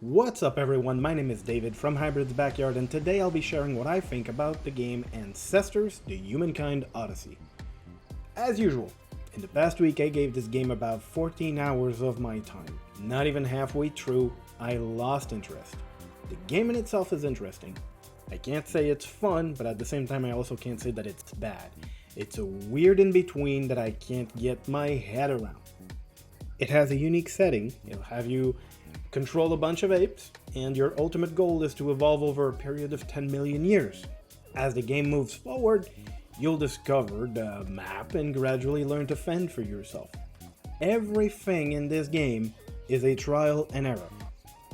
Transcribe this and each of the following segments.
What's up everyone, my name is David from Hybrid's Backyard, and today I'll be sharing what I think about the game Ancestors, the Humankind Odyssey. As usual, in the past week I gave this game about 14 hours of my time. Not even halfway through, I lost interest. The game in itself is interesting. I can't say it's fun, but at the same time I also can't say that it's bad. It's a weird in-between that I can't get my head around. It has a unique setting. It'll have you control a bunch of apes, and your ultimate goal is to evolve over a period of 10 million years. As the game moves forward, you'll discover the map and gradually learn to fend for yourself. Everything in this game is a trial and error.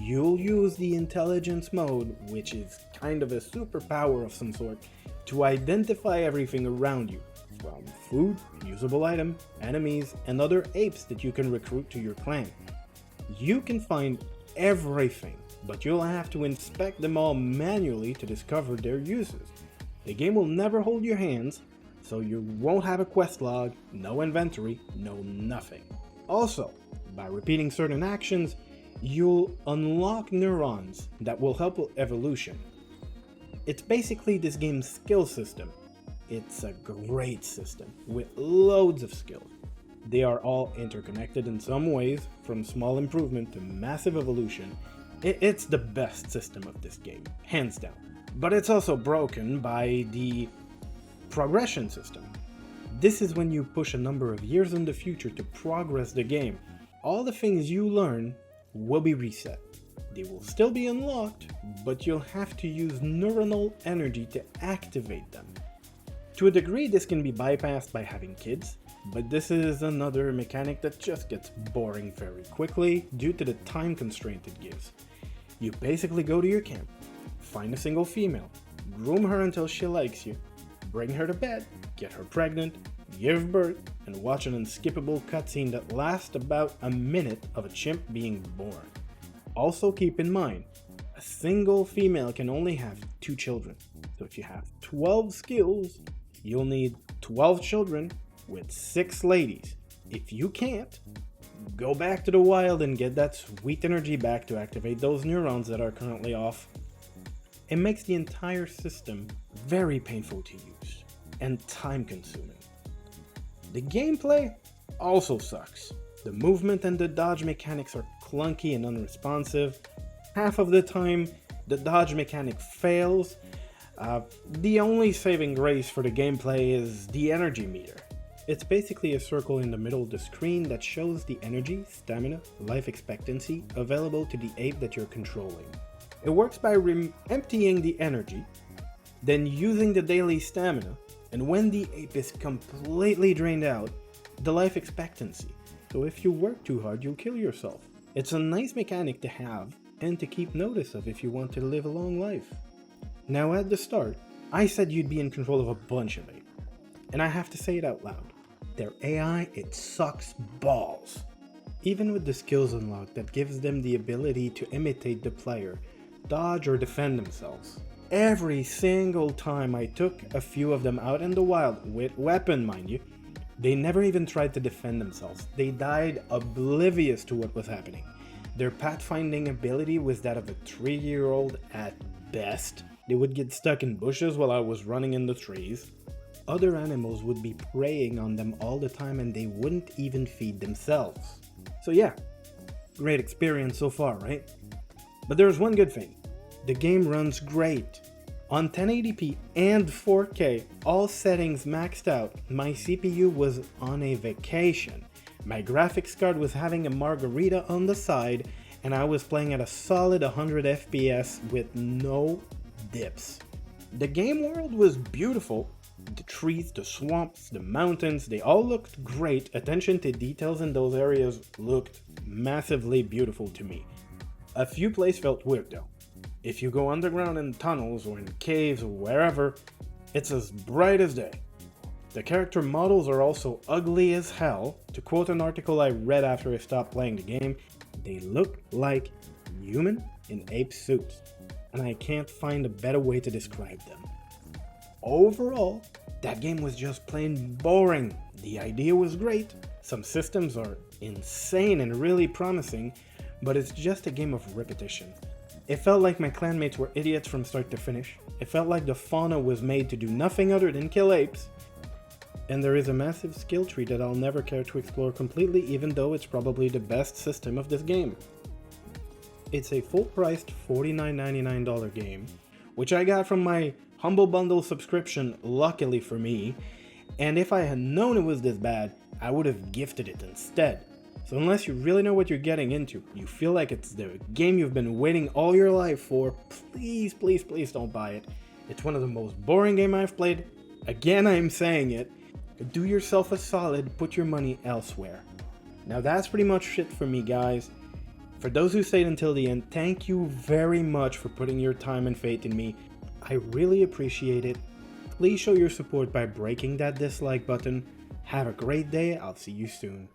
You'll use the intelligence mode, which is kind of a superpower of some sort, to identify everything around you, from food, usable item, enemies, and other apes that you can recruit to your clan. You can find everything, but you'll have to inspect them all manually to discover their uses. The game will never hold your hands, so you won't have a quest log, no inventory, no nothing. Also, by repeating certain actions, you'll unlock neurons that will help with evolution. It's basically this game's skill system. It's a great system with loads of skills. They are all interconnected in some ways, from small improvement to massive evolution. It's the best system of this game, hands down. But it's also broken by the progression system. This is when you push a number of years in the future to progress the game. All the things you learn will be reset. They will still be unlocked, but you'll have to use neuronal energy to activate them. To a degree, this can be bypassed by having kids, but this is another mechanic that just gets boring very quickly due to the time constraint it gives. You basically go to your camp, find a single female, groom her until she likes you, bring her to bed, get her pregnant, give birth, and watch an unskippable cutscene that lasts about a minute of a chimp being born. Also keep in mind, a single female can only have 2 children, so if you have 12 skills, you'll need 12 children with 6 ladies. If you can't, go back to the wild and get that sweet energy back to activate those neurons that are currently off. It makes the entire system very painful to use and time consuming. The gameplay also sucks. The movement and the dodge mechanics are clunky and unresponsive. Half of the time, the dodge mechanic fails. The only saving grace for the gameplay is the energy meter. It's basically a circle in the middle of the screen that shows the energy, stamina, life expectancy available to the ape that you're controlling. It works by emptying the energy, then using the daily stamina, and when the ape is completely drained out, the life expectancy. So if you work too hard, you'll kill yourself. It's a nice mechanic to have and to keep notice of if you want to live a long life. Now at the start, I said you'd be in control of a bunch of apes, and I have to say it out loud. Their AI, it sucks balls. Even with the skills unlocked that gives them the ability to imitate the player, dodge or defend themselves. Every single time I took a few of them out in the wild, with weapon mind you, they never even tried to defend themselves. They died oblivious to what was happening. Their pathfinding ability was that of a 3-year-old at best. They would get stuck in bushes while I was running in the trees. Other animals would be preying on them all the time and they wouldn't even feed themselves. So yeah, great experience so far, right? But there's one good thing. The game runs great. On 1080p and 4K, all settings maxed out, my CPU was on a vacation. My graphics card was having a margarita on the side, and I was playing at a solid 100 FPS with no dips. The game world was beautiful. The trees, the swamps, the mountains, they all looked great. Attention to details in those areas looked massively beautiful to me. A few places felt weird though. If you go underground in tunnels or in caves or wherever, it's as bright as day. The character models are also ugly as hell. To quote an article I read after I stopped playing the game, they look like human in ape suits, and I can't find a better way to describe them. Overall, that game was just plain boring. The idea was great, some systems are insane and really promising, but it's just a game of repetition. It felt like my clanmates were idiots from start to finish. It felt like the fauna was made to do nothing other than kill apes. And there is a massive skill tree that I'll never care to explore completely, even though it's probably the best system of this game. It's a full-priced $49.99 game, which I got from my Humble Bundle subscription, luckily for me, and if I had known it was this bad, I would have gifted it instead. So unless you really know what you're getting into, you feel like it's the game you've been waiting all your life for, please, please, please don't buy it. It's one of the most boring games I've played. Again, I'm saying it. Do yourself a solid, put your money elsewhere. Now that's pretty much it for me, guys. For those who stayed until the end, thank you very much for putting your time and faith in me. I really appreciate it. Please show your support by breaking that dislike button. Have a great day, I'll see you soon.